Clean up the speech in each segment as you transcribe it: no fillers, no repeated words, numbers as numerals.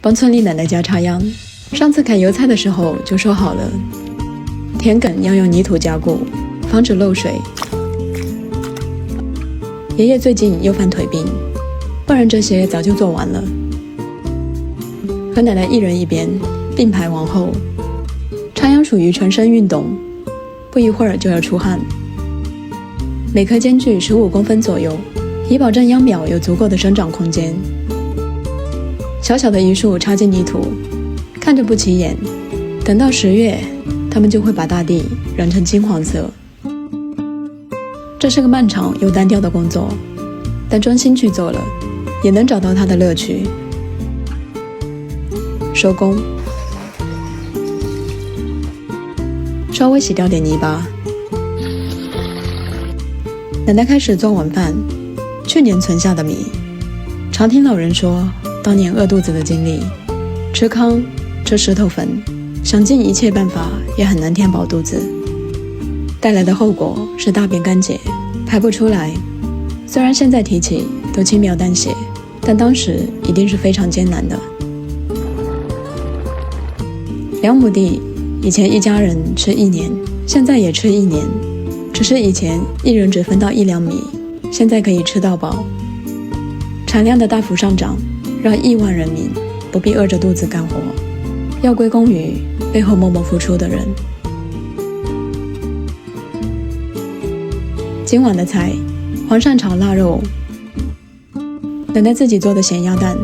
帮村里奶奶家插秧。上次砍油菜的时候就说好了，田埂要用泥土加固，防止漏水。爷爷最近又犯腿病，不然这些早就做完了。和奶奶一人一边，并排往后。插秧属于全身运动，不一会儿就要出汗。每棵间距15公分左右，以保证秧苗有足够的生长空间。小小的一束插进泥土，看着不起眼，等到10月，它们就会把大地染成金黄色。这是个漫长又单调的工作，但专心去做了，也能找到它的乐趣。收工，稍微洗掉点泥巴。奶奶开始做晚饭，去年存下的米。常听老人说当年饿肚子的经历，吃糠，吃石头粉，想尽一切办法也很难填饱肚子，带来的后果是大便干结，排不出来。虽然现在提起都轻描淡写，但当时一定是非常艰难的。2亩地，以前一家人吃1年，现在也吃1年，只是以前一人只分到1两米，现在可以吃到饱。产量的大幅上涨，让亿万人民不必饿着肚子干活，要归功于背后默默付出的人。今晚的菜，黄鳝炒腊肉，奶奶自己做的咸鸭蛋，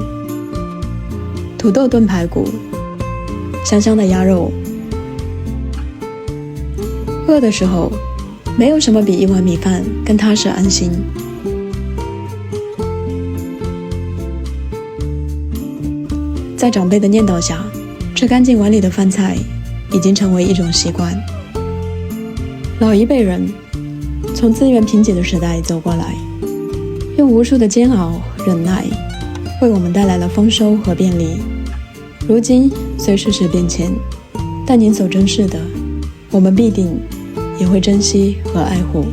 土豆炖排骨，香香的鸭肉。饿的时候，没有什么比一碗米饭更踏实安心。在长辈的念叨下，吃干净碗里的饭菜已经成为一种习惯。老一辈人从资源贫瘠的时代走过来，用无数的煎熬忍耐，为我们带来了丰收和便利。如今虽世事变迁，但您所珍视的，我们必定也会珍惜和爱护。